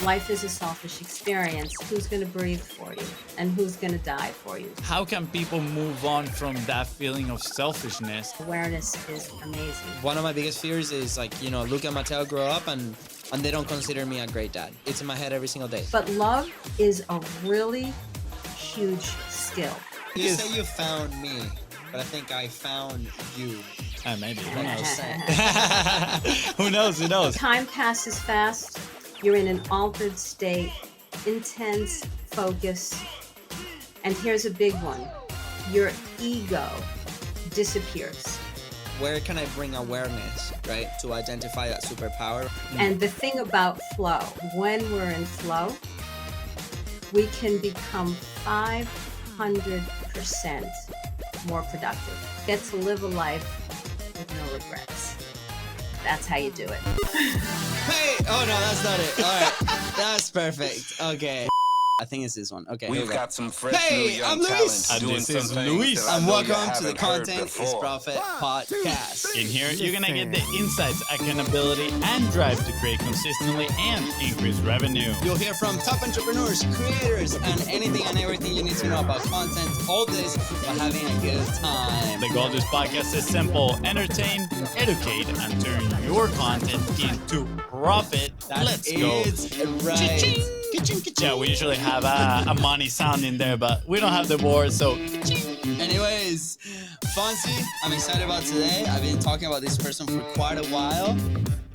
Life is a selfish experience. Who's going to breathe for you and who's going to die for you? How can people move on from that feeling of selfishness? Awareness is amazing. One of my biggest fears is like, Luke and Mateo grow up and they don't consider me a great dad. It's in my head every single day. But love is a really huge skill. You say you found me, but I think I found you. Maybe. Who knows? Who knows? Who knows? Time passes fast. You're in an altered state, intense focus. And here's a big one. Your ego disappears. Where can I bring awareness, right, to identify that superpower? And the thing about flow, when we're in flow, we can become 500% more productive. Get to live a life with no regrets. That's how you do it. Hey! Oh no, that's not it. All right, that's perfect. Okay. I think it's this one. Okay, We've got some fresh new Hey, young I'm Luis. talents And doing this some is things Luis. that I And know you welcome to the haven't heard Content is before. Profit podcast. In here, you're gonna get the insights, accountability, and drive to create consistently and increase revenue. You'll hear from top entrepreneurs, creators, and anything and everything you need to know about content. All this while having a good time. The goal of this podcast is simple: entertain, educate, and turn your content into profit. Let's go. It's right. Ka-ching, ka-ching. Yeah, we usually have a money sound in there, but we don't have the board, so. Anyways, Fonzie, I'm excited about today. I've been talking about this person for quite a while.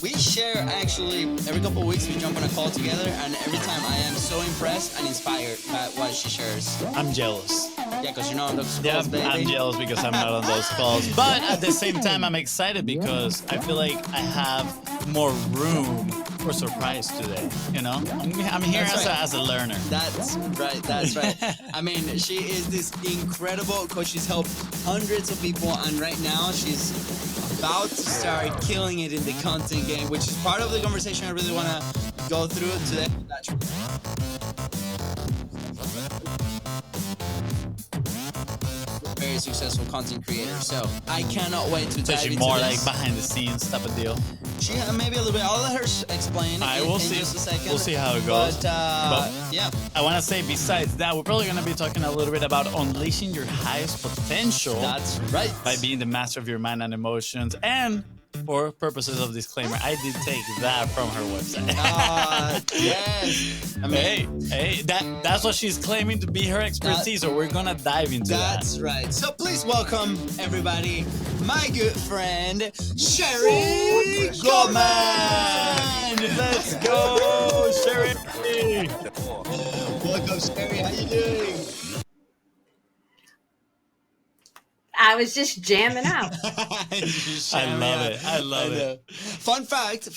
We share actually every couple of weeks. We jump on a call together, and every time I am so impressed and inspired by what she shares. I'm jealous. Yeah, because you're not on those Yeah, calls, baby. I'm jealous because I'm not on those calls. But at the same time, I'm excited because I feel like I have more room for surprise today. I'm here That's right. as a learner. That's right. That's right. I mean, she is this incredible coach. She's helped hundreds of people, and right now she's about to start killing it in the content game, which is part of the conversation I really want to go through today. Very successful content creator, so I cannot wait to So dive she's into more this. like behind the scenes type of deal. She maybe a little bit. I'll let her explain. We'll in see. just a second. We'll see how it goes. But yeah. I want to say, besides that, we're probably going to be talking a little bit about unleashing your highest potential. That's right. By being the master of your mind and emotions. And for purposes of disclaimer, I did take that from her website. Yes. I mean, Hey, that's what she's claiming to be her expertise, so we're going to dive into that's right. So please welcome, everybody, my good friend, Sherry Goldman. Let's go, Sherry. Welcome, Sherry. How you doing? I was just jamming out. I love it. Fun fact,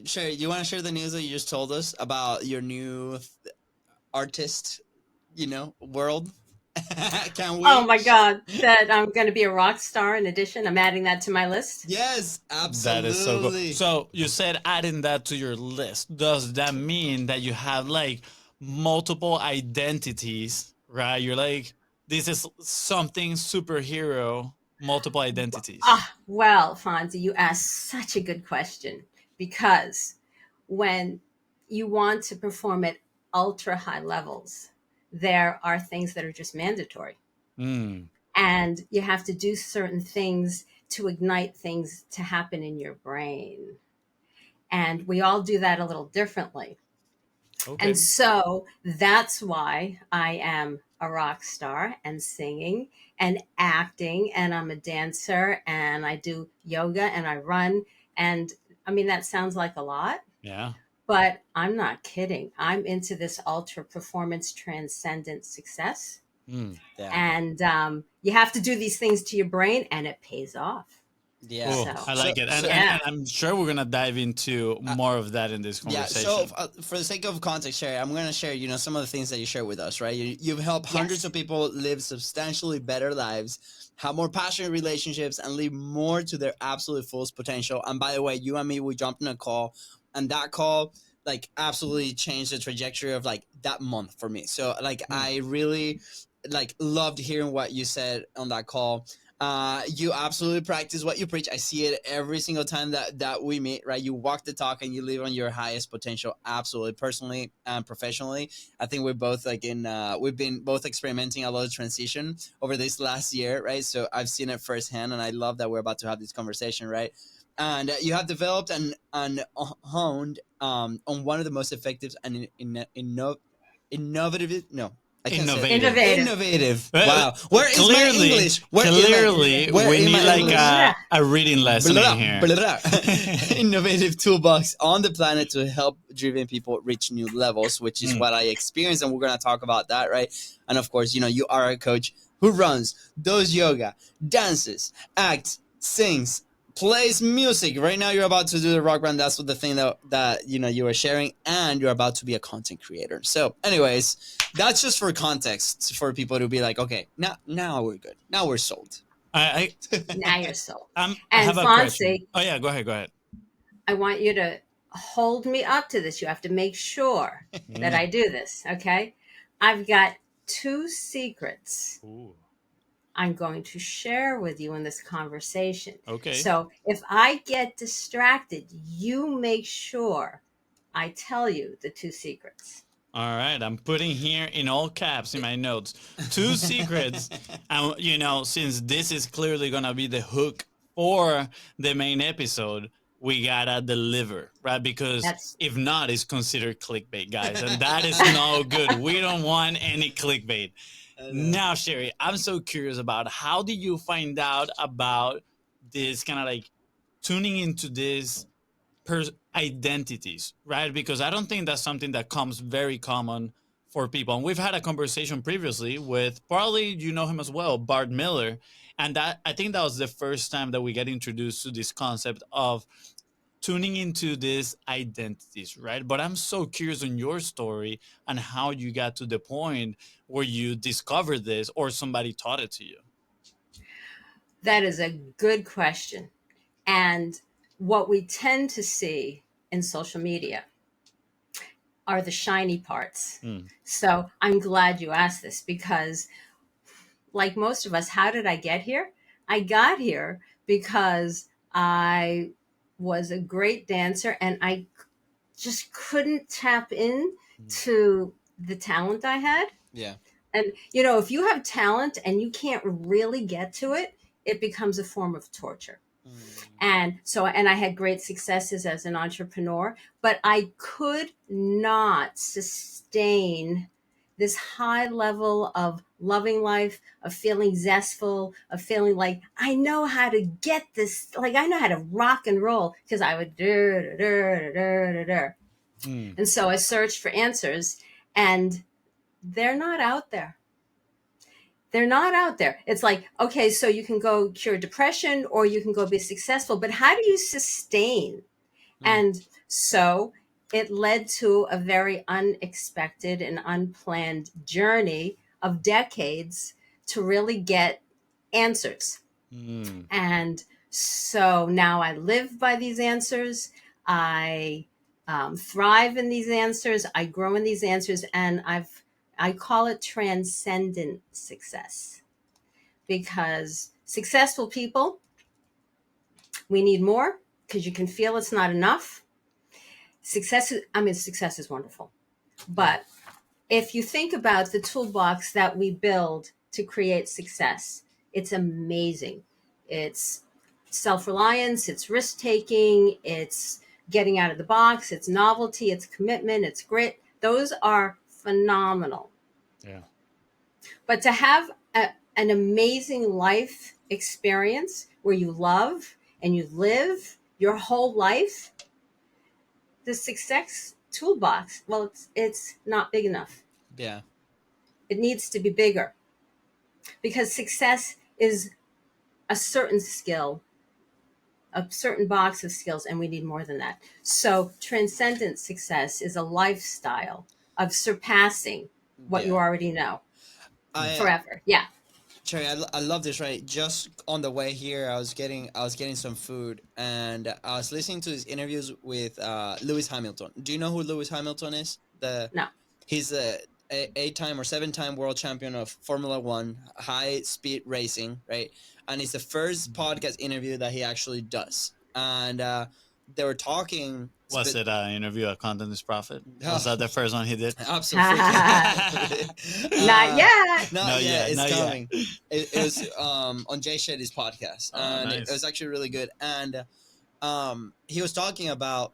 Sherry, you want to share the news that you just told us about your new artist, world? Can we? Oh my God, that I'm going to be a rock star in addition. I'm adding that to my list. Yes, absolutely. That is so cool. So you said adding that to your list. Does that mean that you have like multiple identities, right? You're like, this is something superhero, multiple identities. Well, Fonzie, you asked such a good question, because when you want to perform at ultra high levels, there are things that are just mandatory. And you have to do certain things to ignite things to happen in your brain. And we all do that a little differently. Okay. And so that's why I am a rock star and singing and acting, and I'm a dancer, and I do yoga and I run. And I mean, that sounds like a lot. Yeah. But I'm not kidding. I'm into this ultra performance transcendent success. Yeah. And you have to do these things to your brain, and it pays off. Yeah. Cool. So- I like it. And I'm sure we're going to dive into more of that in this conversation. Yeah, so for the sake of context, Sherry, I'm going to share, some of the things that you share with us, right? You've helped hundreds of people live substantially better lives, have more passionate relationships, and live more to their absolute fullest potential. And by the way, you and me, we jumped in a call, and that call, like, absolutely changed the trajectory of, like, that month for me. So, like, I really, like, loved hearing what you said on that call. You absolutely practice what you preach. I see it every single time that we meet, right? You walk the talk and you live on your highest potential. Absolutely, personally and professionally. I think we're both like we've been both experimenting a lot of transition over this last year, right? So I've seen it firsthand, and I love that we're about to have this conversation, right? And you have developed and honed on one of the most effective and innovative. No, I can't say it. Innovative. Innovative. Innovative. Well, Wow. Where is my clearly, English? Where clearly, where we is need my like English? a reading lesson in here. Innovative toolbox on the planet to help driven people reach new levels, which is what I experienced, and we're gonna talk about that, right? And of course, you are a coach who runs, does yoga, dances, acts, sings, plays music. Right now, you're about to do the rock band. That's what the thing that you were sharing, and you're about to be a content creator. So, anyways, that's just for context for people to be like, okay, now we're good. Now we're sold. I Now you're sold. I And have a question. Fonzie, Oh yeah, go ahead. Go ahead. I want you to hold me up to this. You have to make sure that I do this. Okay. I've got 2 secrets Ooh. I'm going to share with you in this conversation. Okay. So if I get distracted, you make sure I tell you the 2 secrets. All right, I'm putting here in all caps in my notes 2 secrets, and since this is clearly gonna be the hook for the main episode, we gotta deliver, right? Because if not, it's considered clickbait, guys, and that is no good. We don't want any clickbait. Now, Sherry, I'm so curious about how did you find out about this kind of like tuning into this identities, right? Because I don't think that's something that comes very common for people. And we've had a conversation previously with probably you know him as well, Bart Miller, and that I think that was the first time that we get introduced to this concept of tuning into these identities, right? But I'm so curious on your story and how you got to the point where you discovered this or somebody taught it to you. That is a good question. And what we tend to see in social media are the shiny parts. So I'm glad you asked this because, like most of us, how did I get here? I got here because I was a great dancer and I just couldn't tap in to the talent I had. Yeah. And, if you have talent and you can't really get to it, it becomes a form of torture. And I had great successes as an entrepreneur, but I could not sustain this high level of loving life, of feeling zestful, of feeling like I know how to get this, like I know how to rock and roll because I would And so I searched for answers and they're not out there. They're not out there. It's like, okay, so you can go cure depression or you can go be successful, but how do you sustain? And so it led to a very unexpected and unplanned journey of decades to really get answers. And so now I live by these answers. I thrive in these answers. I grow in these answers, and I call it transcendent success because successful people, we need more because you can feel it's not enough. Success is wonderful. But if you think about the toolbox that we build to create success, it's amazing. It's self-reliance, it's risk-taking, it's getting out of the box, it's novelty, it's commitment, it's grit. Those are phenomenal. Yeah. But to have an amazing life experience where you love and you live your whole life, the success toolbox, well, it's not big enough. Yeah. It needs to be bigger because success is a certain skill, a certain box of skills, and we need more than that. So transcendent success is a lifestyle of surpassing what you already know forever. Yeah. Cherry, I love this, right? Just on the way here, I was getting some food, and I was listening to his interviews with Lewis Hamilton. Do you know who Lewis Hamilton is? No. He's a 8-time or 7-time world champion of Formula One, high speed racing, right? And it's the first podcast interview that he actually does. And they were talking. Was it an interview at Content is Profit? Was Oh, that the first one he did? absolutely. Not yet. Not yet. It's not coming. yet. It was on Jay Shetty's podcast, Oh, and it nice. was actually really good. And he was talking about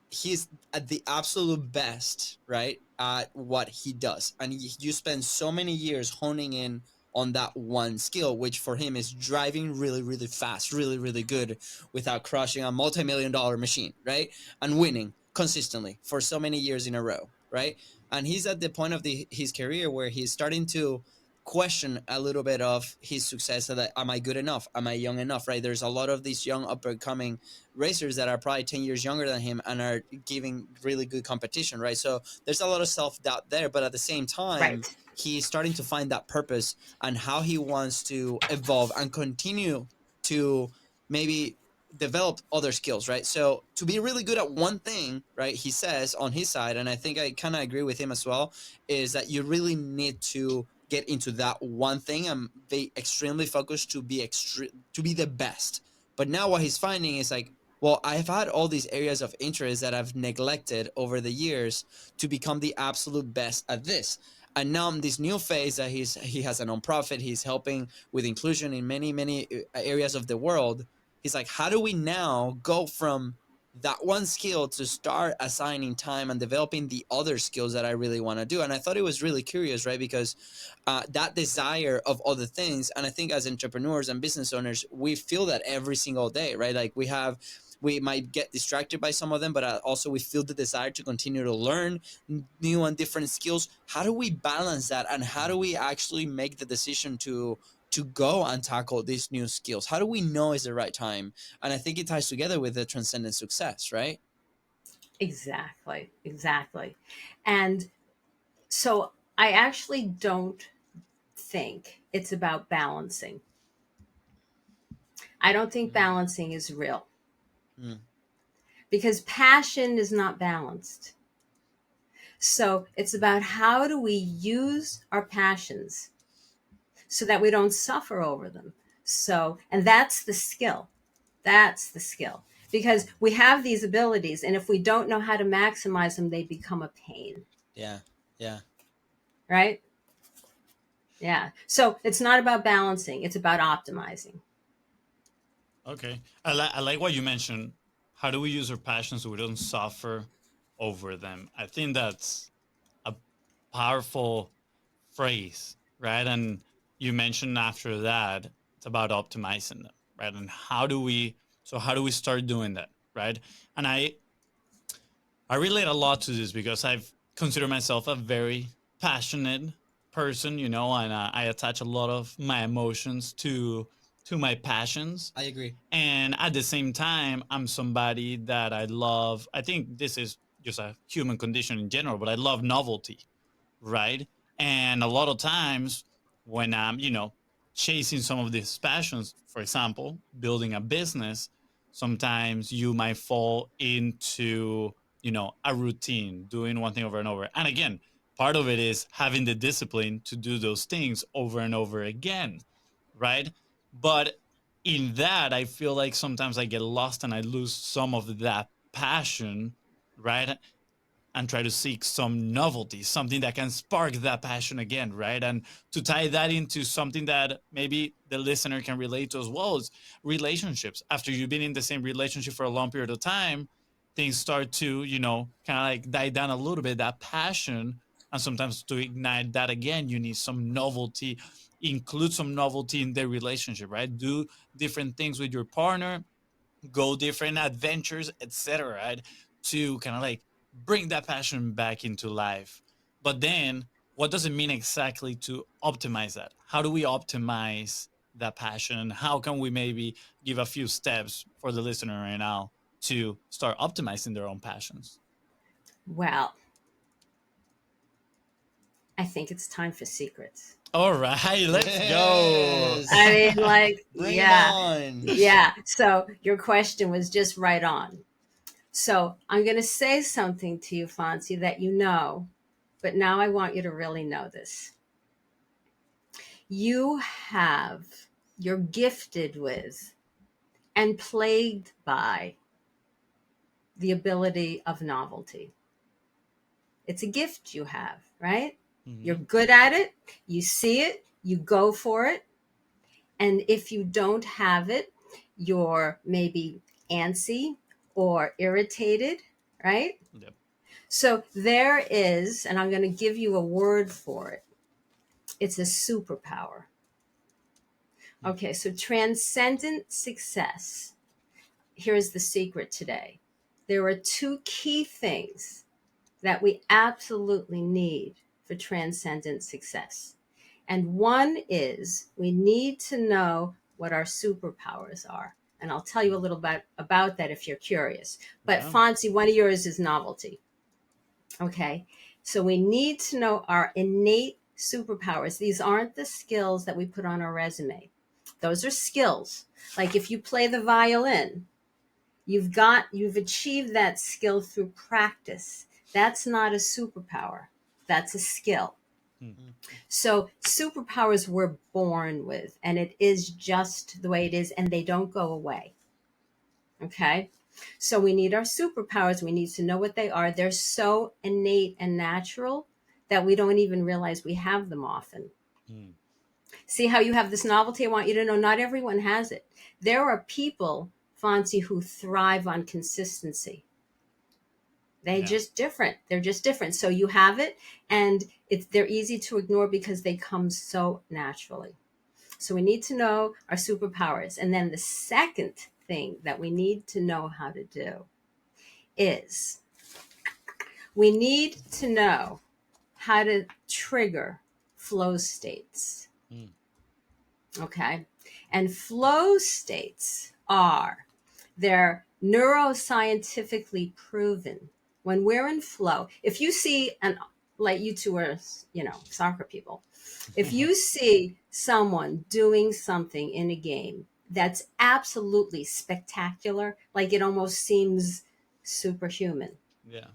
he's at the absolute best, right, at what he does, and you spend so many years honing in on that one skill, which for him is driving really, really fast, really, really good, without crushing a multi-million-dollar machine, right, and winning consistently for so many years in a row, right. And he's at the point of his career where he's starting to question a little bit of his success, that am I good enough, am I young enough, right? There's a lot of these young up and coming racers that are probably 10 years younger than him and are giving really good competition, right? So there's a lot of self-doubt there, but at the same time, Right. he's starting to find that purpose and how he wants to evolve and continue to maybe develop other skills, right? So to be really good at one thing, right, he says on his side, and I think I kind of agree with him as well, is that you really need to get into that one thing and be extremely focused to be the best. But now what he's finding is like, well, I've had all these areas of interest that I've neglected over the years to become the absolute best at this. And now in this new phase that he has a nonprofit, he's helping with inclusion in many areas of the world. He's like, how do we now go from that one skill to start assigning time and developing the other skills that I really want to do? And I thought it was really curious, right? Because that desire of other things, and I think as entrepreneurs and business owners, we feel that every single day, right? Like we might get distracted by some of them, but also we feel the desire to continue to learn new and different skills. How do we balance that, and how do we actually make the decision to go and tackle these new skills? How do we know is the right time? And I think it ties together with the transcendent success, right? Exactly. Exactly. And so I actually don't think it's about balancing. I don't think balancing is real, Mm. because passion is not balanced. So it's about how do we use our passions so that we don't suffer over them. So, and that's the skill. That's the skill. Because we have these abilities, and if we don't know how to maximize them, they become a pain. Yeah. Yeah. Right? Yeah. So it's not about balancing, it's about optimizing. Okay. I like what you mentioned. How do we use our passions so we don't suffer over them? I think that's a powerful phrase, right? And you mentioned after that, it's about optimizing them, right? And how do we start doing that, right? And I relate a lot to this because I've considered myself a very passionate person, you know, and I attach a lot of my emotions to my passions. I agree. And at the same time, I'm somebody that I love. I think this is just a human condition in general, but I love novelty, right? And a lot of times when I'm, chasing some of these passions, for example, building a business, sometimes you might fall into, a routine, doing one thing over and over. And again, part of it is having the discipline to do those things over and over again, right? But in that, I feel like sometimes I get lost and I lose some of that passion, right? And try to seek some novelty, something that can spark that passion again, right? And to tie that into something that maybe the listener can relate to as well is relationships. After you've been in the same relationship for a long period of time, things start to, kind of like die down a little bit, that passion. And sometimes to ignite that again, you need some novelty, include some novelty in the relationship, right? Do different things with your partner, go different adventures, etc., right? To kind of like bring that passion back into life. But then what does it mean exactly to optimize that? How do we optimize that passion? How can we maybe give a few steps for the listener right now to start optimizing their own passions? Well, I think it's time for secrets. All right, let's go. Yes. I mean, like, Bring 'em yeah. on. Yeah. So your question was just right on. So I'm going to say something to you, Fonzie, that you know, but now I want you to really know this. You're gifted with and plagued by the ability of novelty. It's a gift you have, right? You're good at it. You see it. You go for it. And if you don't have it, you're maybe antsy or irritated, right? Yep. So there is, and I'm going to give you a word for it. It's a superpower. Okay, so transcendent success. Here's the secret today. There are two key things that we absolutely need for transcendent success. And one is we need to know what our superpowers are. And I'll tell you a little bit about that if you're curious. But Yeah. Fonzie, one of yours is novelty. Okay. So we need to know our innate superpowers. These aren't the skills that we put on our resume. Those are skills. Like if you play the violin, you've achieved that skill through practice. That's not a superpower. That's a skill. So superpowers we're born with, and it is just the way it is, and they don't go away. Okay. So we need our superpowers. We need to know what they are. They're so innate and natural that we don't even realize we have them often. See how you have this novelty? I want you to know not everyone has it. There are people, Fonzie, who thrive on consistency. They're just different. They're just different. So you have it, and they're easy to ignore because they come so naturally. So we need to know our superpowers. And then the second thing that we need to know how to do is we need to know how to trigger flow states. Okay. And flow states they're neuroscientifically proven. When we're in flow, if you see, like you two are, soccer people, if you see someone doing something in a game that's absolutely spectacular, like it almost seems superhuman. Yeah.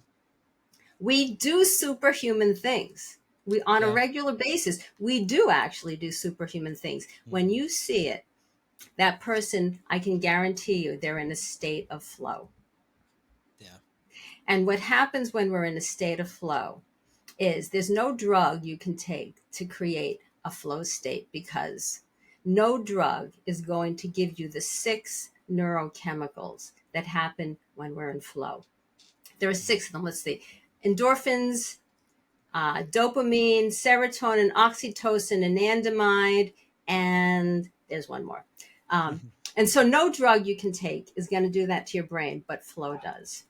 We do superhuman things. On a regular basis, we do actually do superhuman things. When you see it, that person, I can guarantee you, they're in a state of flow. Yeah. And what happens when we're in a state of flow is there's no drug you can take to create a flow state, because no drug is going to give you the 6 neurochemicals that happen when we're in flow. There are 6 of them. Let's see. Endorphins, dopamine, serotonin, oxytocin, anandamide, and there's one more. And so no drug you can take is going to do that to your brain, but flow does.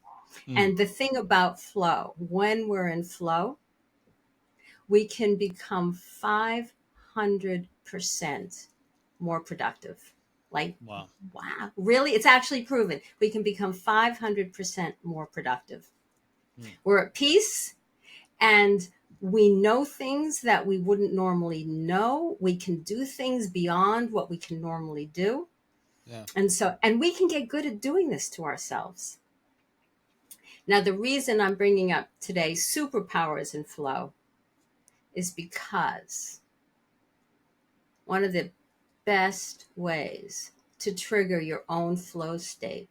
And the thing about flow, when we're in flow, we can become 500% more productive. Like, wow, really? It's actually proven. We can become 500% more productive. We're at peace, and we know things that we wouldn't normally know. We can do things beyond what we can normally do. Yeah. And we can get good at doing this to ourselves. Now, the reason I'm bringing up today superpowers and flow is because one of the best ways to trigger your own flow state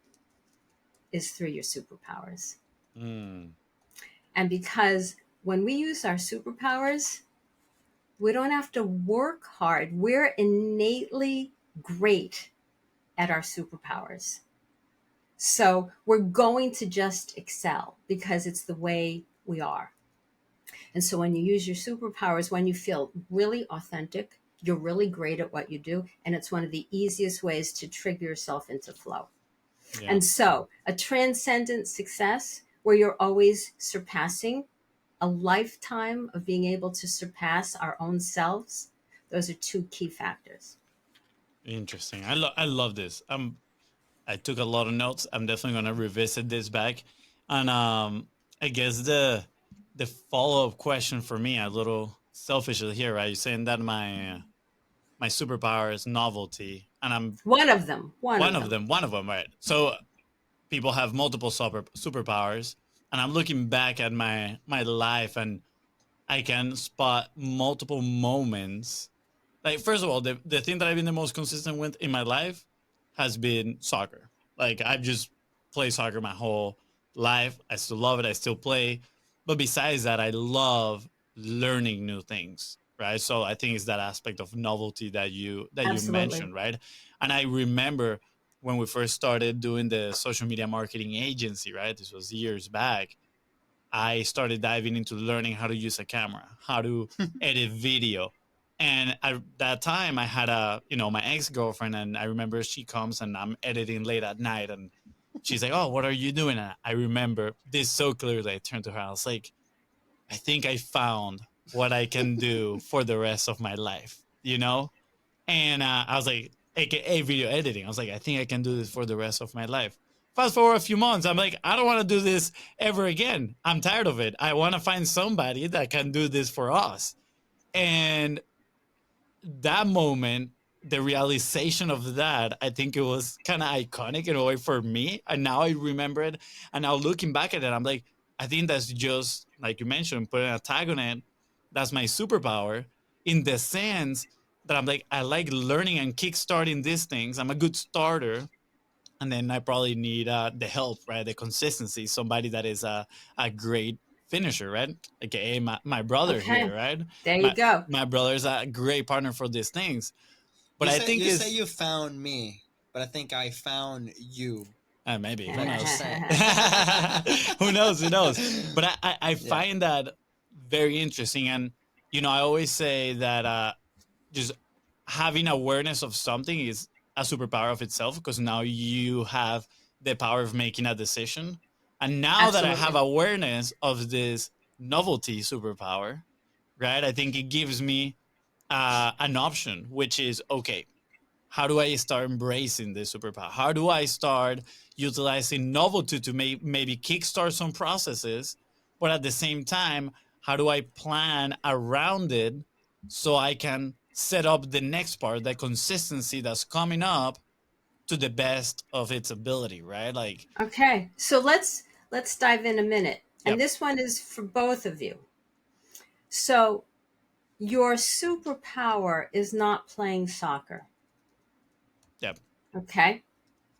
is through your superpowers. And because when we use our superpowers, we don't have to work hard. We're innately great at our superpowers. So we're going to just excel because it's the way we are. And so when you use your superpowers, when you feel really authentic, you're really great at what you do. And it's one of the easiest ways to trigger yourself into flow. Yeah. And so a transcendent success where you're always surpassing, a lifetime of being able to surpass our own selves, those are 2 key factors. Interesting. I love this. I took a lot of notes. I'm definitely going to revisit this back. And I guess the follow-up question for me, a little selfishly here, right? You're saying that my superpower is novelty, and I'm one of them, right? So people have multiple superpowers, and I'm looking back at my life, and I can spot multiple moments. Like, first of all, the thing that I've been the most consistent with in my life has been soccer. Like, I've just played soccer my whole life. I still love it. I still play. But besides that, I love learning new things, right? So I think it's that aspect of novelty that you Absolutely. mentioned, right? And I remember when we first started doing the social media marketing agency, right? This was years back. I started diving into learning how to use a camera, how to edit video. And at that time, I had my ex girlfriend, and I remember she comes and I'm editing late at night, and she's like, "Oh, what are you doing?" And I remember this so clearly. I turned to her, I was like, "I think I found what I can do for the rest of my life," you know? And I was like, AKA video editing. I was like, I think I can do this for the rest of my life. Fast forward a few months, I'm like, I don't want to do this ever again. I'm tired of it. I want to find somebody that can do this for us. And that moment, the realization of that, I think it was kind of iconic in a way for me. And now I remember it. And now looking back at it, I'm like, I think that's just like you mentioned, putting a tag on it. That's my superpower in the sense that I'm like, I like learning and kickstarting these things. I'm a good starter. And then I probably need the help, right? The consistency, somebody that is a great finisher, right? AKA my brother Okay. here, right? There you My go. my brother's a great partner for these things. But I think You say it's you found me, but I think I found you. maybe, who Like, just knows? saying. Who knows? Who knows? But I Yeah. find that very interesting. And, I always say that just having awareness of something is a superpower of itself, because now you have the power of making a decision. And now that I have Absolutely. awareness of this novelty superpower, right, I think it gives me an option, which is okay, how do I start embracing this superpower? How do I start utilizing novelty to maybe kickstart some processes, but at the same time, how do I plan around it so I can set up the next part, the consistency that's coming up, to the best of its ability, right? Like, Okay. So let's dive in a minute. And yep, this one is for both of you. So your superpower is not playing soccer. yep, Okay?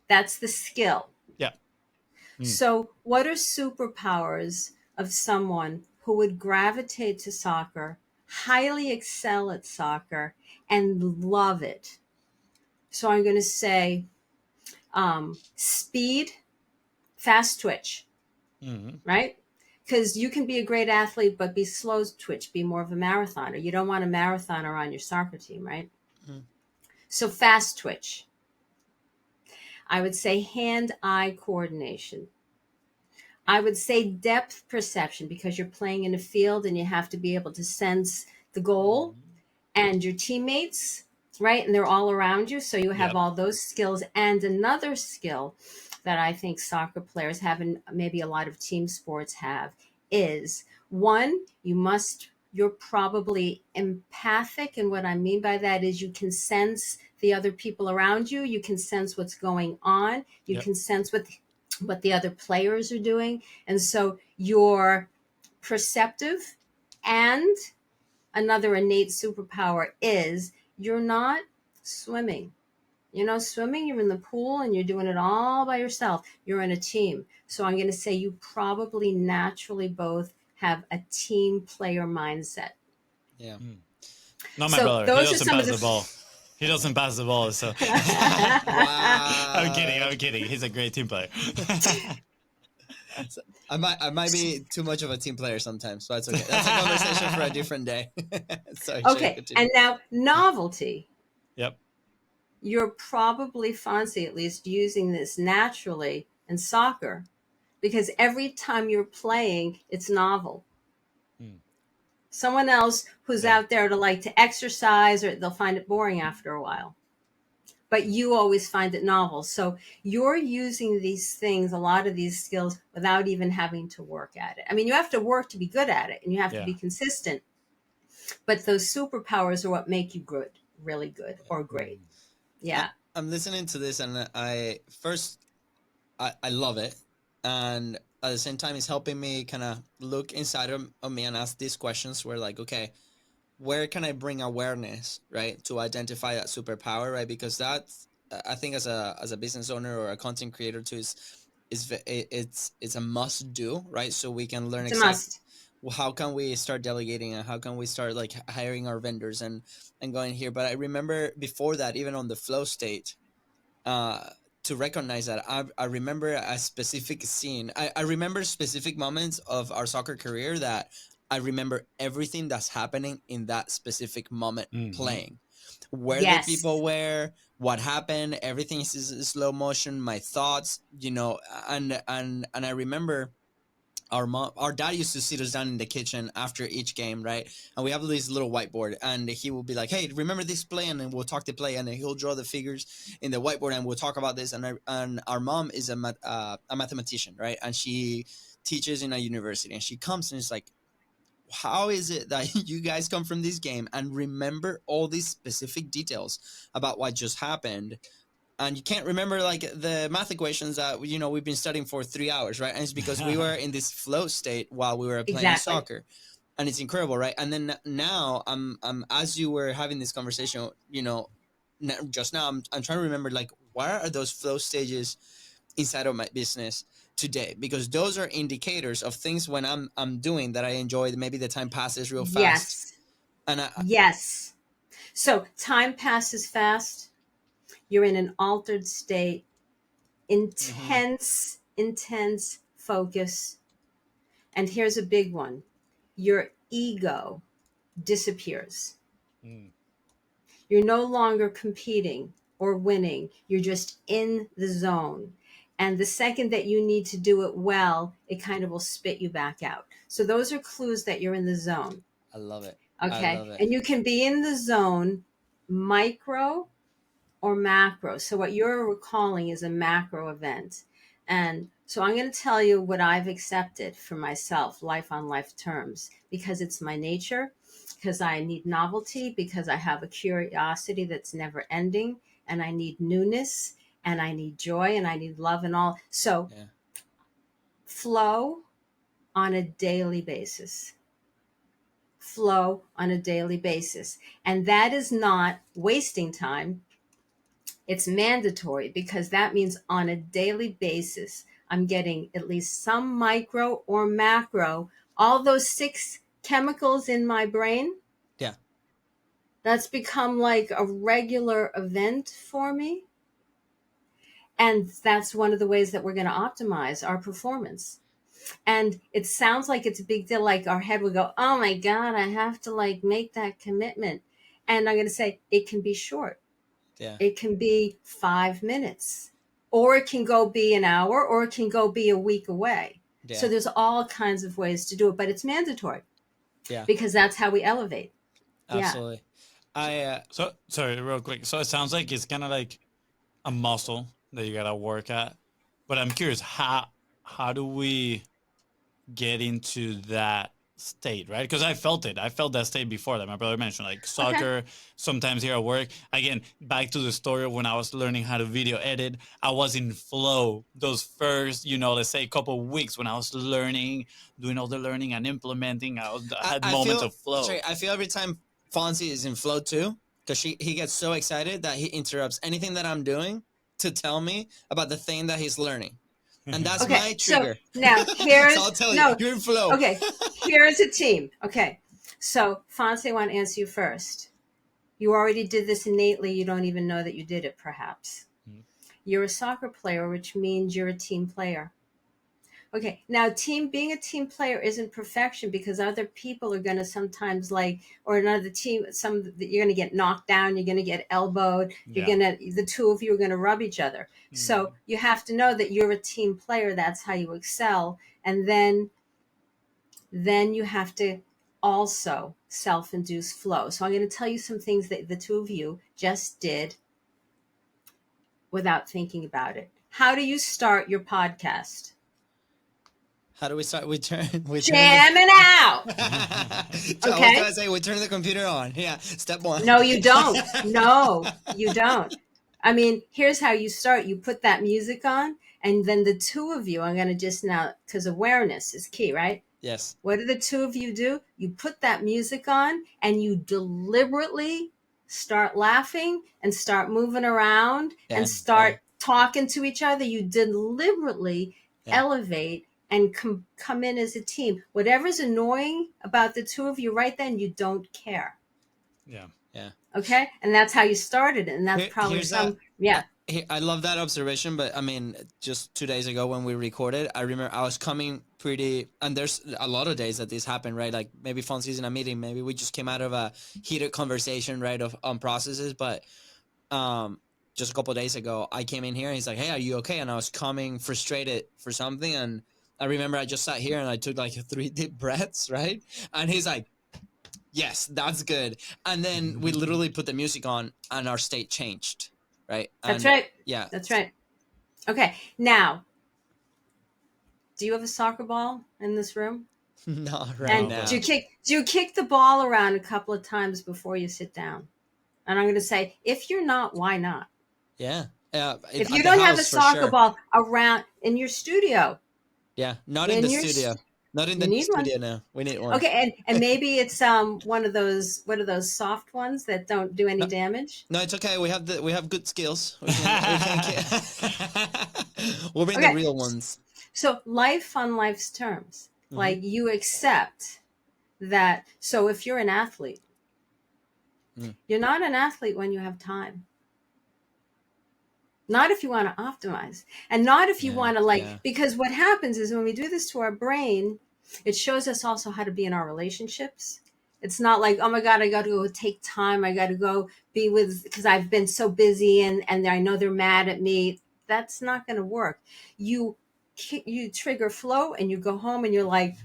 That's the skill. yep, mm, So, what are superpowers of someone who would gravitate to soccer, highly excel at soccer, and love it? So, I'm going to say speed, fast twitch, mm, right? Because you can be a great athlete, but be slow twitch, be more of a marathoner. You don't want a marathoner on your soccer team, right? Mm. So, fast twitch. I would say hand eye coordination. I would say depth perception, because you're playing in a field and you have to be able to sense the goal mm, and your teammates, right? And they're all around you. So you have yep, all those skills. And another skill that I think soccer players have, and maybe a lot of team sports have, is one, you're probably empathic. And what I mean by that is you can sense the other people around you. You can sense what's going on. You yep, can sense what the other players are doing. And so you're perceptive. And another innate superpower is you're not swimming. Swimming, you're in the pool and you're doing it all by yourself. You're in a team. So I'm going to say you probably naturally both have a team player mindset. Yeah. mm. Not my So brother. He those are doesn't some of pass the. the ball. He doesn't pass the ball, so I'm kidding. Wow. I'm kidding. He's a great team player. So I might be too much of a team player sometimes, but it's okay. That's a conversation for a different day. Sorry, Shay, Okay. continue. And now novelty. Yep. You're probably, Fonzie, at least using this naturally in soccer, because every time you're playing, it's novel. Mm. Someone else who's Yeah. out there to like to exercise, or they'll find it boring after a while. But you always find it novel. So you're using these things, a lot of these skills, without even having to work at it. I mean, you have to work to be good at it and you have to Yeah. be consistent. But those superpowers are what make you good, really good or great. Mm. I, Yeah. I'm listening to this, and I love it, and at the same time, it's helping me kind of look inside of me and ask these questions. Where like, okay, where can I bring awareness, right, to identify that superpower, right? Because that's, I think as a business owner or a content creator too, it's a must do, right? So we can learn It's a exactly must. how can we start delegating and how can we start like hiring our vendors and going here. But I remember before that, even on the flow state, uh to recognize that, I remember a specific scene. I remember specific moments of our soccer career that I remember everything that's happening in that specific moment Mm-hmm. playing, where the Yes. people were, what happened, everything is in slow motion, my thoughts, and I remember our dad used to sit us down in the kitchen after each game, right? And we have this little whiteboard, and he will be like, "Hey, remember this play?" And then we'll talk the play, and then he'll draw the figures in the whiteboard, and we'll talk about this. And our mom is a mathematician, right? And she teaches in a university, and she comes and it's like, how is it that you guys come from this game and remember all these specific details about what just happened, and you can't remember like the math equations that we've been studying for 3 hours, right? And it's because we were in this flow state while we were playing Exactly. soccer, and it's incredible, right? And then now I'm as you were having this conversation, just now I'm trying to remember like what are those flow stages inside of my business today, because those are indicators of things when I'm doing that I enjoy. Maybe the time passes real fast, Yes. and Yes. So time passes fast. You're in an altered state, Mhm. intense focus. And here's a big one: your ego disappears. Mm. You're no longer competing or winning. You're just in the zone. And the second that you need to do it well, it kind of will spit you back out. So those are clues that you're in the zone. I love it. I Okay. love it. And you can be in the zone micro or macro. So what you're recalling is a macro event. And so I'm going to tell you what I've accepted for myself, life on life terms, because it's my nature, because I need novelty, because I have a curiosity that's never ending, and I need newness, and I need joy, and I need love and all. So Yeah. flow on a daily basis. Flow on a daily basis. And that is not wasting time. It's mandatory because that means on a daily basis, I'm getting at least some micro or macro, all those 6 chemicals in my brain. Yeah. That's become like a regular event for me. And that's one of the ways that we're going to optimize our performance. And it sounds like it's a big deal. Like our head would go, oh my God, I have to like make that commitment. And I'm going to say it can be short. Yeah. It can be 5 minutes, or it can go be an hour, or it can go be a week away. So Yeah. there's all kinds of ways to do it, but it's mandatory Yeah. because that's how we elevate. Yeah. Absolutely. I So sorry, real quick. So it sounds like it's kind of like a muscle that you gotta work at. But I'm curious, how do we get into that state, right? Because I felt it. I felt that state before that. My brother mentioned like Okay. soccer, sometimes here at work. Again, back to the story of when I was learning how to video edit. I was in flow those first, let's say couple of weeks when I was learning, doing all the learning and implementing. I had I moments feel of flow. sorry. I feel every time Fonzie is in flow too, because he gets so excited that he interrupts anything that I'm doing to tell me about the thing that he's learning, and that's Okay. my So trigger. now So I'll here's, tell you, no, you're in flow. okay. Here's a team. Okay. So Fonse, I want to answer you first. You already did this innately. You don't even know that you did it, perhaps. You're a soccer player, which means you're a team player. Okay, now being a team player isn't perfection because other people are going to sometimes like, or another team, you're going to get knocked down, you're going to get elbowed, Yeah. the two of you are going to rub each other. Mm. So you have to know that you're a team player. That's how you excel, and then you have to also self-induce flow. So I'm going to tell you some things that the two of you just did without thinking about it. How do you start your podcast? How do we start? We turn the. Jamming out. I was Okay. gonna say we turn the computer on. Yeah, step one. No, you don't. No, you don't. I mean, here's how you start. You put that music on And then the two of you, I'm going to just now, because awareness is key, right? Yes. What do the two of you do? You put that music on and you deliberately start laughing and start moving around and start talking to each other. You deliberately elevate and come in as a team. Whatever's annoying about the two of you right then, you don't care. Yeah. Yeah. Okay. And that's how you started. And that's probably Here's some, I love that observation, but I mean, just 2 days ago when we recorded, I remember I was coming pretty, and there's a lot of days that this happened, right? Like maybe Fonzie's in a meeting, maybe we just came out of a heated conversation, right, on processes, but just a couple of days ago, I came in here and he's like, "Hey, are you okay?" And I was coming frustrated for something, and I remember I just sat here and I took like 3 deep breaths, right? And he's like, "Yes, that's good." And then we literally put the music on, and our state changed. Right. That's right. Yeah. That's right. Okay. Now, do you have a soccer ball in this room? Not right And now. do you kick the ball around a couple of times before you sit down? And I'm going to say, if you're not, why not? Yeah. If you don't have a soccer ball around in your studio. Yeah. Not in the studio. Not in the studio now. We need one. Okay, and maybe it's what are those soft ones that don't do any damage? No, it's okay. We have good skills. We'll bring the real ones. So life on life's terms. Like you accept that. So if you're an athlete, you're not an athlete when you have time. Not if you want to optimize, and not if you want to because what happens is when we do this to our brain, it shows us also how to be in our relationships. It's not like, oh my God, I got to go take time. I got to go be with, because I've been so busy and I know they're mad at me. That's not going to work. You trigger flow and you go home and you're like,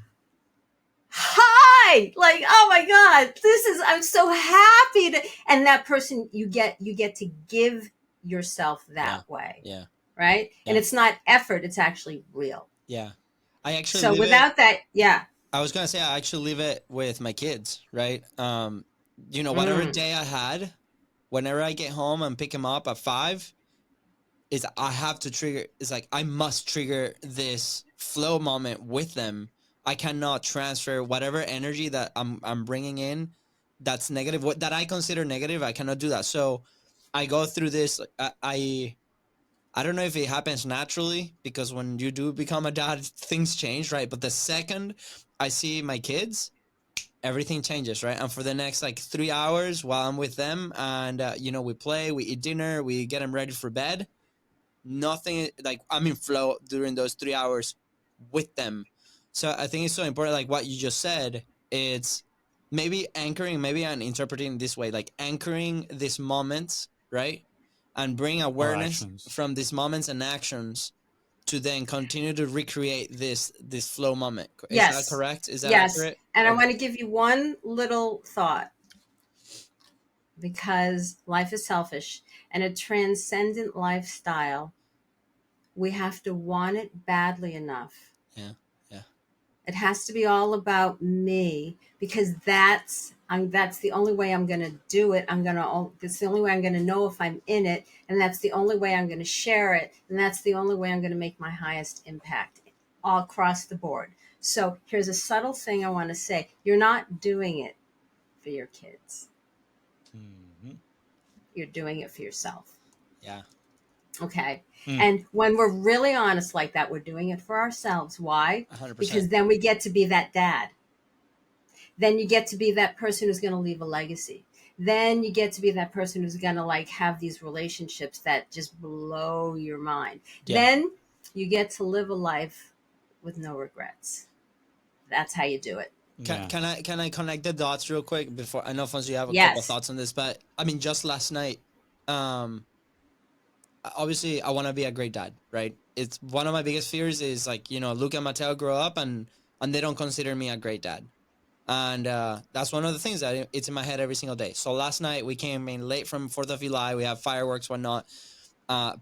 hi, like, oh my God, I'm so happy to, and that person, you get to give yourself that way. Yeah. Right. Yeah. And it's not effort. It's actually real. Yeah. I actually, so without that, I was going to say, I actually leave it with my kids, right? Whatever day I had, whenever I get home and pick them up at 5, is I have to trigger, it's like, I must trigger this flow moment with them. I cannot transfer whatever energy that I'm bringing in that's negative, that I consider negative. I cannot do that. So I go through this. I don't know if it happens naturally, because when you do become a dad, things change, right? But the second I see my kids, everything changes, right? And for the next 3 hours while I'm with them, and we play, we eat dinner, we get them ready for bed. Nothing, I'm in flow during those 3 hours with them. So I think it's so important, like what you just said. It's maybe anchoring, maybe I'm interpreting this way, like anchoring these moments, right? And bring awareness from these moments and actions to then continue to recreate this flow moment. Is that correct? Is that accurate? And I want to give you one little thought, because life is selfish, and a transcendent lifestyle, we have to want it badly enough. Yeah. It has to be all about me, because that's the only way I'm going to do it. That's the only way I'm going to know if I'm in it. And that's the only way I'm going to share it. And that's the only way I'm going to make my highest impact all across the board. So here's a subtle thing I want to say. You're not doing it for your kids. You're doing it for yourself. Yeah. Okay. And when we're really honest like that, we're doing it for ourselves. Why? 100%. Because then we get to be that dad. Then you get to be that person who's going to leave a legacy. Then you get to be that person who's going to have these relationships that just blow your mind. Yeah. Then you get to live a life with no regrets. That's how you do it. Can I connect the dots real quick before? I know, Fonzie, you have a couple thoughts on this, but I mean, just last night, obviously I want to be a great dad, right? It's one of my biggest fears is Luke and Mateo grow up and they don't consider me a great dad. And that's one of the things that it's in my head every single day. So last night we came in late from 4th of July. We have fireworks, whatnot,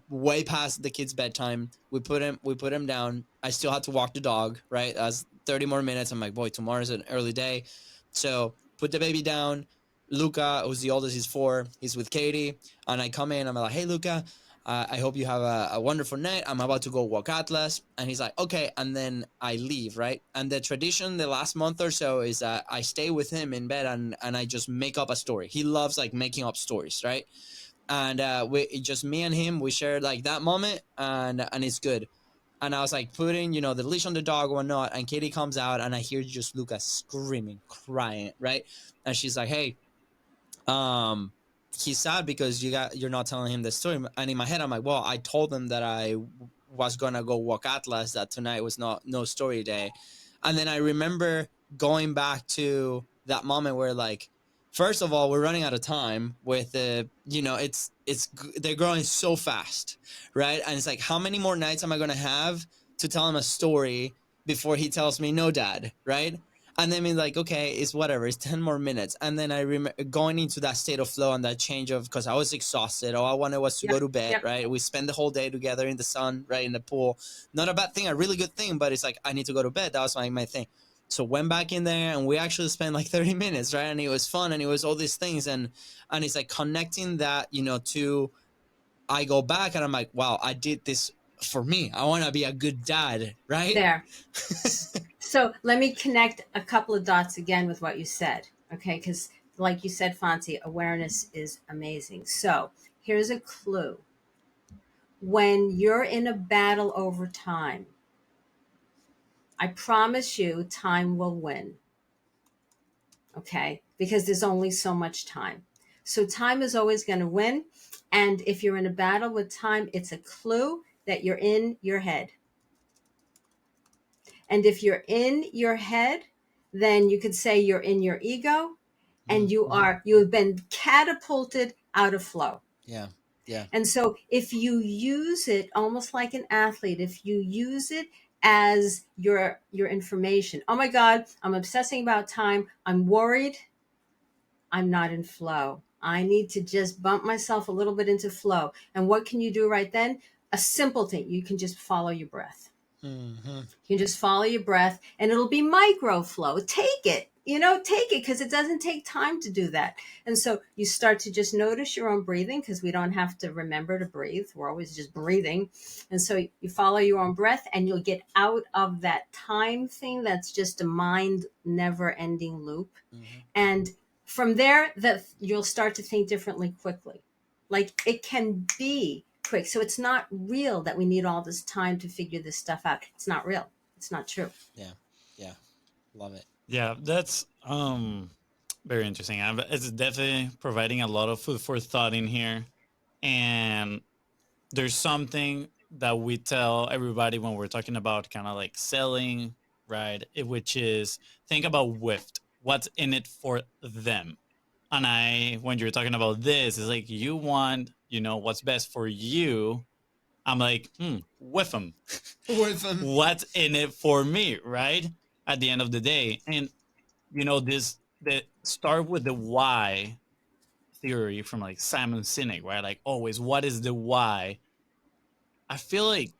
way past the kids' bedtime. We put him down. I still had to walk the dog, right? As 30 more minutes. I'm like, boy, tomorrow's an early day. So put the baby down. Luca, who's the oldest, he's 4. He's with Katie. And I come in, I'm like, hey, Luca, I hope you have a wonderful night. I'm about to go walk Atlas. And he's like, okay. And then I leave, right? And the tradition the last month or so is that I stay with him in bed and I just make up a story. He loves like making up stories, right? And we just me and him, we shared like that moment, and it's good. And I was like putting, you know, the leash on the dog or whatnot, and Katie comes out, and I hear just Luca screaming, crying, right? And she's like, "Hey, um, he's sad because you're not telling him the story." And in my head, I'm like, "Well, I told him that I was gonna go walk Atlas, that tonight was not no story day." And then I remember going back to that moment where like, first of all, we're running out of time with the, you know, they're growing so fast, right? And it's like, how many more nights am I gonna have to tell him a story before he tells me no, dad, right? And then like, okay, it's whatever, it's 10 more minutes. And then I remember going into that state of flow and that change of, because I was exhausted, all I wanted was to Yep. go to bed, Yep. right? We spend the whole day together in the sun, right, in the pool. Not a bad thing, a really good thing, but it's like, I need to go to bed. That was my thing. So went back in there and we actually spent like 30 minutes, right? And it was fun and it was all these things. And it's like connecting that, you know, to, I go back and I'm like, wow, I did this for me. I want to be a good dad, right? There. So let me connect a couple of dots again with what you said, okay? Because like you said, Fonzie, awareness is amazing. So here's a clue. When you're in a battle over time, I promise you time will win, okay? Because there's only so much time. So time is always going to win. And if you're in a battle with time, it's a clue that you're in your head. And if you're in your head, then you could say you're in your ego and you have been catapulted out of flow. Yeah. Yeah. And so if you use it almost like an athlete, if you use it as your information, oh my God, I'm obsessing about time, I'm worried, I'm not in flow. I need to just bump myself a little bit into flow. And what can you do right then? A simple thing. You can just follow your breath. Mm-hmm. You can just follow your breath and it'll be micro flow. Take it, take it because it doesn't take time to do that. And so you start to just notice your own breathing because we don't have to remember to breathe. We're always just breathing. And so you follow your own breath and you'll get out of that time thing that's just a mind never ending loop. Mm-hmm. And from there, that you'll start to think differently quickly. Like it can be quick. So it's not real that we need all this time to figure this stuff out. It's not real. It's not true. Yeah. Yeah. Love it. Yeah, that's very interesting. It's definitely providing a lot of food for thought in here. And there's something that we tell everybody when we're talking about kind of like selling, right? Which is think about what's in it for them. And when you're talking about this, it's like you want, what's best for you. I'm like, with them. With them. What's in it for me, right? At the end of the day. And, the start with the why theory from like Simon Sinek, right? Like always, what is the why? I feel like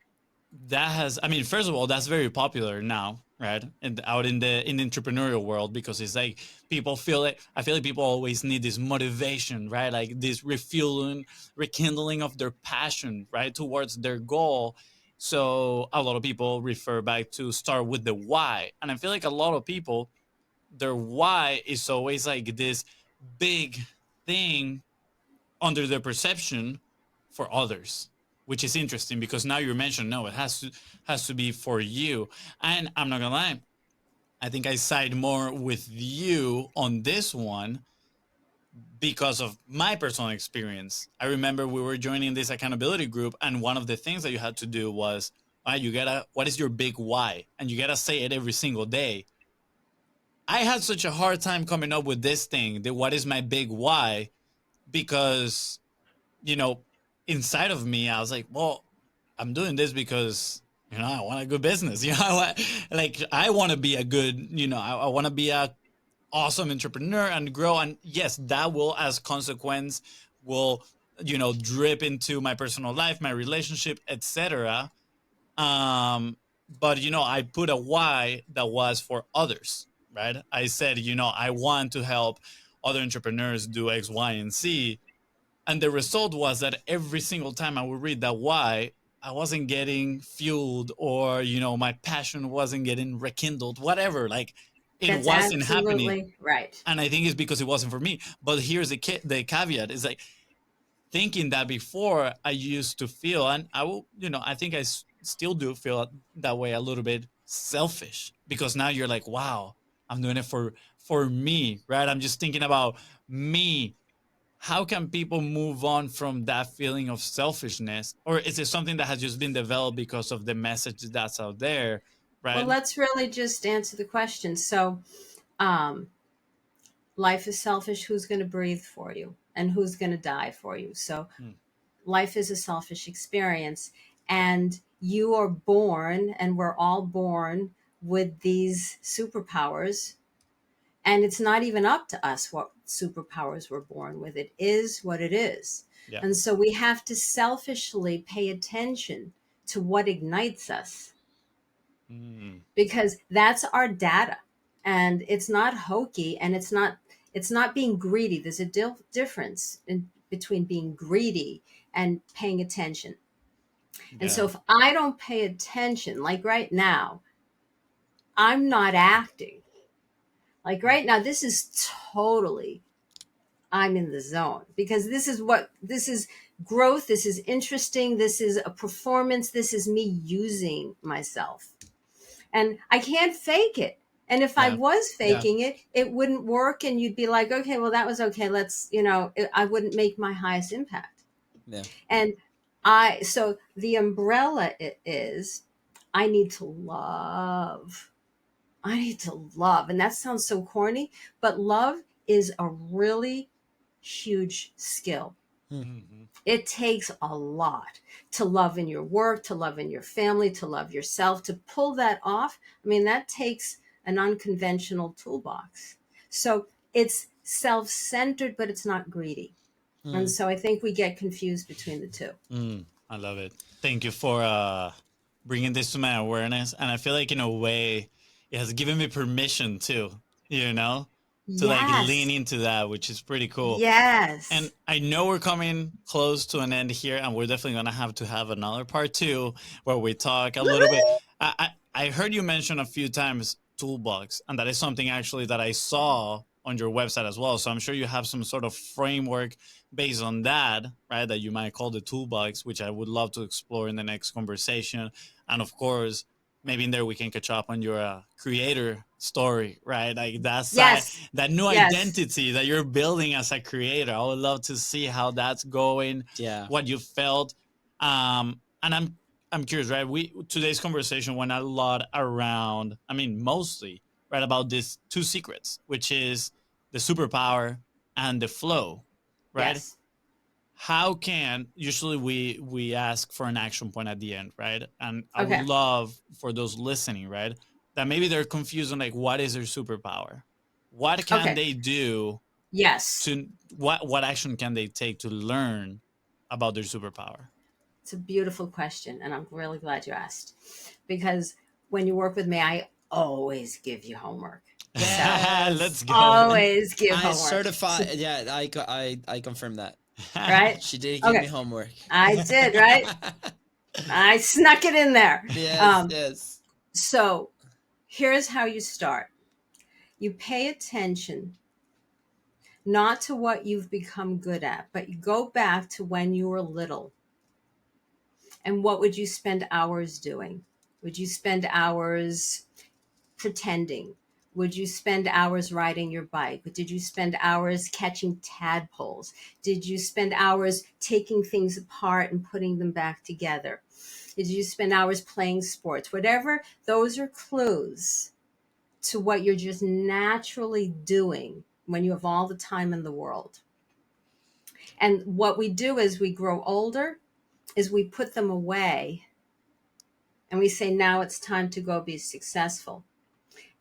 first of all, that's very popular now, right? And out in the entrepreneurial world, because it's like people feel it. I feel like people always need this motivation, right? Like this refueling, rekindling of their passion, right? Towards their goal. So a lot of people refer back to start with the why. And I feel like a lot of people, their why is always like this big thing under their perception for others, which is interesting because now you mentioned no, it has to be for you. And I'm not gonna lie, I think I side more with you on this one because of my personal experience. I remember we were joining this accountability group, and one of the things that you had to do was, what is your big why? And you gotta say it every single day. I had such a hard time coming up with this thing, what is my big why? Because inside of me, I was like, well, I'm doing this because, I want a good business. I want to be a good, I want to be a awesome entrepreneur and grow. And yes, that will, as consequence, will, drip into my personal life, my relationship, etc. But, I put a why that was for others, right? I said, I want to help other entrepreneurs do X, Y, and Z. And the result was that every single time I would read that why, I wasn't getting fueled, or, my passion wasn't getting rekindled, whatever. Like, it That's wasn't happening. absolutely right. And I think it's because it wasn't for me. But here's the caveat is like, thinking that before I used to feel, and I will, I think I still do feel that way a little bit, selfish, because now you're like, wow, I'm doing it for me, right? I'm just thinking about me. How can people move on from that feeling of selfishness? Or is it something that has just been developed because of the message that's out there, Well, right? let's really just answer the question. So, um, life is selfish. Who's going to breathe for you and who's going to die for you? So, Hmm. life is a selfish experience. And you are born, and we're all born with these superpowers. And it's not even up to us what superpowers we're born with. It is what it is. Yeah. And so we have to selfishly pay attention to what ignites us, Mm. because that's our data. And it's not hokey, and it's not being greedy. There's a difference between being greedy and paying attention. And so Yeah. if I don't pay attention, like right now, I'm not acting. Like right now, this is totally, I'm in the zone, because this is growth. This is interesting. This is a performance. This is me using myself. And I can't fake it. And if I Yeah. was Yeah. faking it, it wouldn't work. And you'd be like, okay, well, that was okay. I wouldn't make my highest impact. Yeah. And so the umbrella is, I need to love. I need to love. And that sounds so corny, but love is a really huge skill. Mm-hmm. It takes a lot to love in your work, to love in your family, to love yourself, to pull that off. I mean, that takes an unconventional toolbox. So it's self centered, but it's not greedy. And Mm. so I think we get confused between the two. I love it. Thank you for bringing this to my awareness. And I feel like, in a way, it has given me permission too, you know, to like Yes. lean into that, which is pretty cool. And Yes. I know we're coming close to an end here, and we're definitely going to have another part two where we talk a little bit. I heard you mention a few times toolbox, and that is something actually that I saw on your website as well. So I'm sure you have some sort of framework based on that, right? That you might call the toolbox, which I would love to explore in the next conversation. And of course, maybe in there we can catch up on your creator story, right? Like that side, Yes. that new Yes. identity that you're building as a creator. I would love to see how that's going, Yeah. what you felt. And I'm curious, right? Today's conversation went a lot around, I mean, mostly, right, about these two secrets, which is the superpower and the flow, right? Yes. How can, usually we ask for an action point at the end, right? And I would Okay. love for those listening, right, that maybe they're confused on like, what is their superpower, what can Okay. they do Yes. to, what action can they take to learn about their superpower? It's a beautiful question. And I'm really glad you asked, because when you work with me, I always give you homework. Let's Yes. go. Always give I homework. certify. Yeah, I confirm that. Right? She did give me Okay. homework. I did, right? I snuck it in there. Yes, yes. So here's how you start. You pay attention not to what you've become good at, but you go back to when you were little. And what would you spend hours doing? Would you spend hours pretending? Would you spend hours riding your bike? Did you spend hours catching tadpoles? Did you spend hours taking things apart and putting them back together? Did you spend hours playing sports? Whatever, those are clues to what you're just naturally doing when you have all the time in the world. And what we do as we grow older is we put them away and we say, now it's time to go be successful.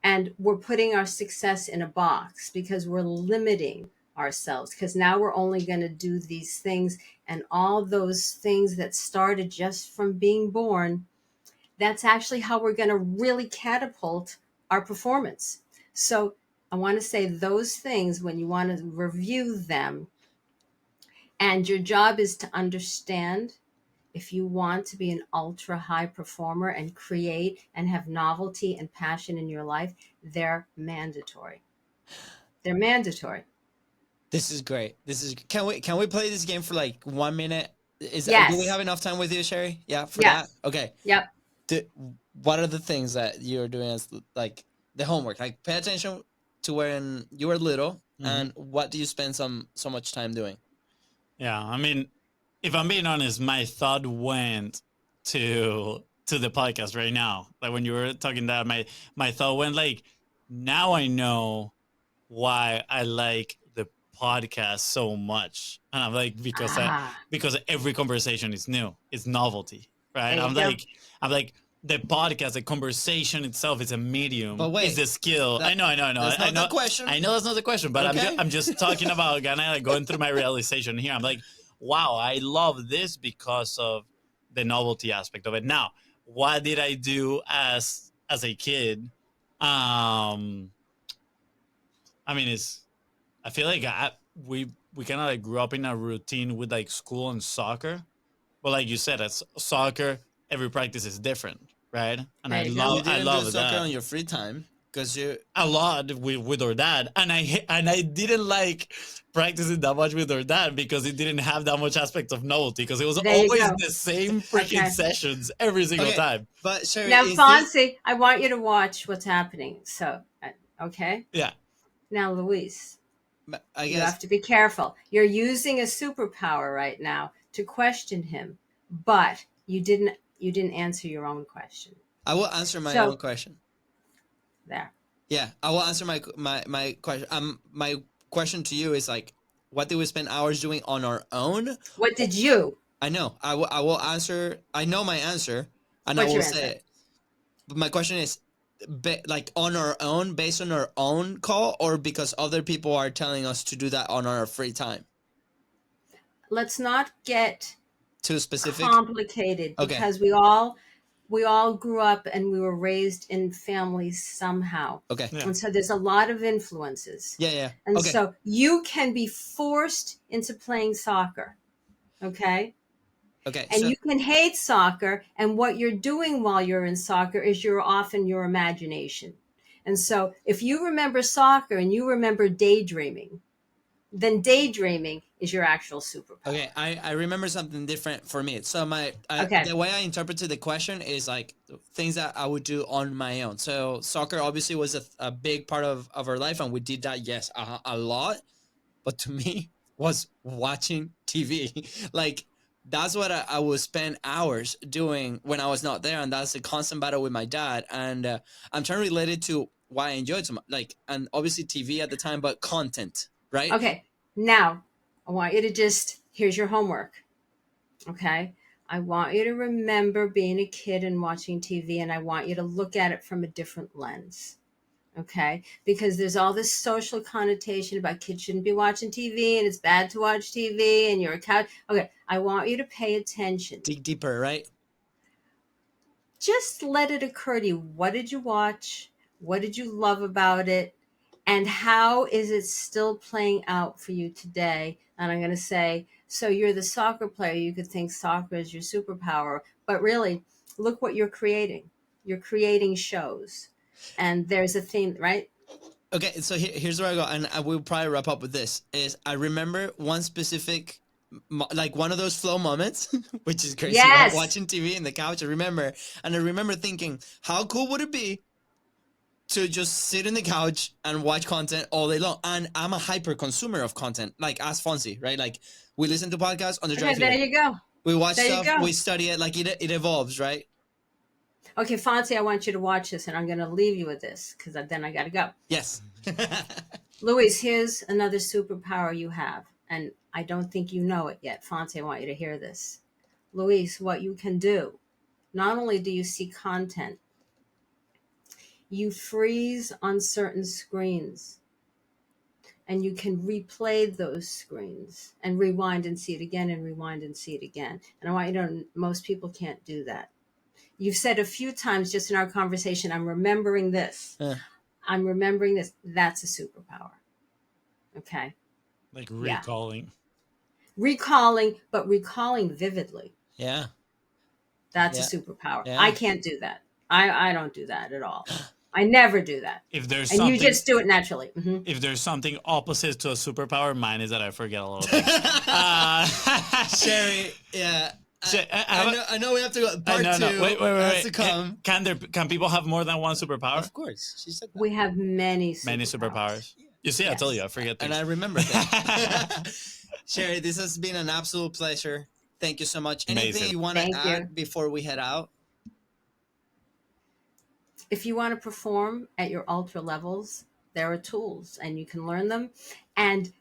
And we're putting our success in a box because we're limiting ourselves, because now we're only going to do these things, and all those things that started just from being born, that's actually how we're going to really catapult our performance. So I want to say those things, when you want to review them, And your job is to understand if you want to be an ultra high performer and create and have novelty and passion in your life, they're mandatory. They're mandatory. This is great. Can we play this game for like 1 minute? Do we Yes. have enough time with you, Sherry? Yeah, for that. Yes. Okay. Yep. What are the things that you're doing as like the homework? Like pay attention to when you were little, and what do you spend so much time doing? Yeah, I mean, if I'm being honest, my thought went to the podcast right now. Like when you were talking that, my thought went like, now I know why I like the podcast so much, and I'm like Ah, because every conversation is new, it's novelty, right? there you go. I'm like the podcast, the conversation itself is a medium, But wait, is the skill. I know, that's not the question. I know that's not the question, but Okay. I'm just talking about kind of like going through my realization here. I'm like, wow, I love this because of the novelty aspect of it. Now, what did I do as a kid? I mean, I feel like we kind of like grew up in a routine with like school and soccer, but like you said, as soccer, every practice is different, right? And There you go. You I didn't do love soccer that on your free time because you. a lot with our dad, and I didn't like practicing that much with our dad because it didn't have that much aspect of novelty because it was There you always go. the same freaking Okay. sessions every single Okay, time. but Sherry, Now, is this Fonzie, I want you to watch what's happening. So, okay. Yeah, Now, Luis, I you guess have to be careful. You're using a superpower right now to question him, but you didn't answer your own question. I will answer my So own question. there. Yeah, I will answer my question. My question to you is like, what do we spend hours doing on our own? What did you? I know. I will answer. I know my answer, and I What's will your say answer? it. But my question is, like on our own, based on our own call, or because other people are telling us to do that on our free time? Let's not get Too specific. complicated Okay. because we all grew up and we were raised in families somehow. Okay. yeah. And so there's a lot of influences. Yeah. Yeah. And Okay. so you can be forced into playing soccer. Okay? Okay. And So you can hate soccer, and what you're doing while you're in soccer is you're off in your imagination. And so if you remember soccer and you remember daydreaming, then daydreaming is your actual superpower. okay, I remember something different for me. So Okay. the way I interpreted the question is like things that I would do on my own. So soccer obviously was a big part of our life, and we did that, yes, a lot. But to me, was watching TV. Like that's what I would spend hours doing when I was not there, and that's a constant battle with my dad. And I'm trying to relate it to why I enjoyed so much, like, and obviously TV at the time, but content, right? Okay. Now, I want you to here's your homework. Okay. I want you to remember being a kid and watching TV, and I want you to look at it from a different lens. Okay. Because there's all this social connotation about kids shouldn't be watching TV and it's bad to watch TV and you're a couch. Okay. I want you to pay attention. Dig deeper, right? Just let it occur to you. What did you watch? What did you love about it? And how is it still playing out for you today? And I'm going to say, so you're the soccer player. You could think soccer is your superpower, but really, look what you're creating. You're creating shows. And there's a theme, right? Okay, so here's where I go, and I will probably wrap up with this. Is I remember one specific, like one of those flow moments, which is crazy, right? Yes. Watching TV in the couch. I remember thinking, how cool would it be to just sit in the couch and watch content all day long? And I'm a hyper consumer of content, like as Fonzie, right? Like we listen to podcasts on the drive Okay, there here. you go. We watch There you stuff, go. we study it, like it evolves, right? Okay, Fonzie, I want you to watch this, and I'm going to leave you with this because then I got to go. Yes. Luis, here's another superpower you have, and I don't think you know it yet. Fonzie, I want you to hear this. Luis, what you can do, not only do you see content, you freeze on certain screens, and you can replay those screens and rewind and see it again and rewind and see it again. And I want you to know most people can't do that. You've said a few times just in our conversation, I'm remembering this. I'm remembering this. That's a superpower. Okay. like Yeah. recalling. recalling vividly. Yeah. That's Yeah. a superpower. Yeah. I can't do that. I don't do that at all. I never do that. If there's And you something, just do it naturally. Mhm. if there's something opposite to a superpower, mine is that I forget a lot of things. Sherry, yeah. I know we have to go. Part no, two has to come. Can people have more than one superpower? Of course, she said that. We have many Superpowers. You see, I Yes. told you, I forget things. And I remember that. Sherry, this has been an absolute pleasure. Thank you so much. Anything Amazing. you want to Thank add you. before we head out? If you want to perform at your ultra levels, there are tools and you can learn them. And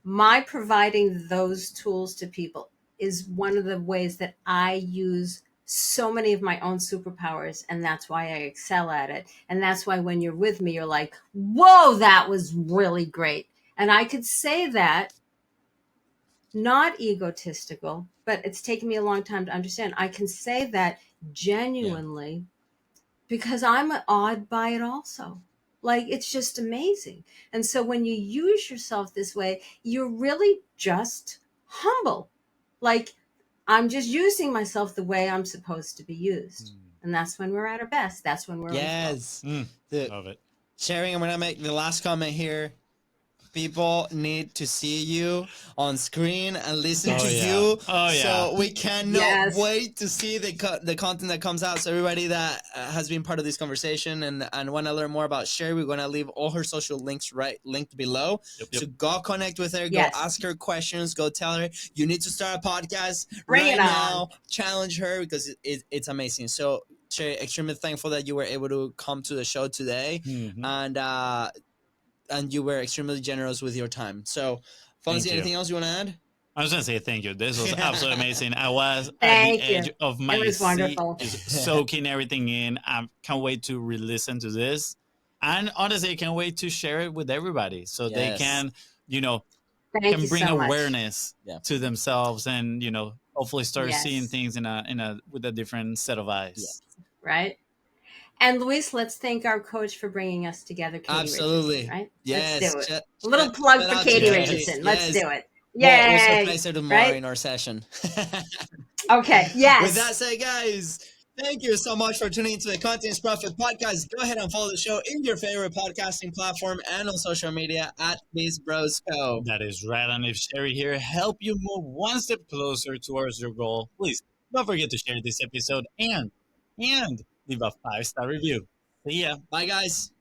my providing those tools to people is one of the ways that I use so many of my own superpowers. And that's why I excel at it. And that's why when you're with me, you're like, whoa, that was really great. And I could say that, not egotistical, but it's taken me a long time to understand. I can say that genuinely because I'm awed by it also. Like, it's just amazing. And so when you use yourself this way, you're really just humble. Like, I'm just using myself the way I'm supposed to be used. And that's when we're at our best. That's when we're Yes. Love it. Sherry, I'm going to make the last comment here. People need to see you on screen and listen to you. So we cannot wait to see the content that comes out. So everybody that has been part of this conversation and want to learn more about Sherry, we're going to leave all her social links linked below. Yep. So go connect with her. Yes. Go ask her questions. Go tell her you need to start a podcast Bring right it on. now. Challenge her because it's amazing. So Sherry, extremely thankful that you were able to come to the show today. And you were extremely generous with your time. So, Fonzie, anything else you want to add? I was going to say thank you. This was absolutely amazing. I was at Thank the you. edge of my It was seat, wonderful. just soaking everything in. I can't wait to re-listen to this. And honestly, I can't wait to share it with everybody so they can, Thank you bring so much. awareness to themselves and, hopefully start Yes. seeing things with a different set of eyes. Right? And Luis, let's thank our coach for bringing us together, Katie Absolutely. Richardson, right? Yes. Let's do it. A little plug for Katie Richardson. Let's do it. Yay! We'll surprise her tomorrow in our session. Okay, yes. With that said, guys, thank you so much for tuning into the Contents Profit Podcast. Go ahead and follow the show in your favorite podcasting platform and on social media at Biz Bros Co. That is right. And if Sherry here help you move one step closer towards your goal, please don't forget to share this episode and leave a 5-star review. See ya. Bye, guys.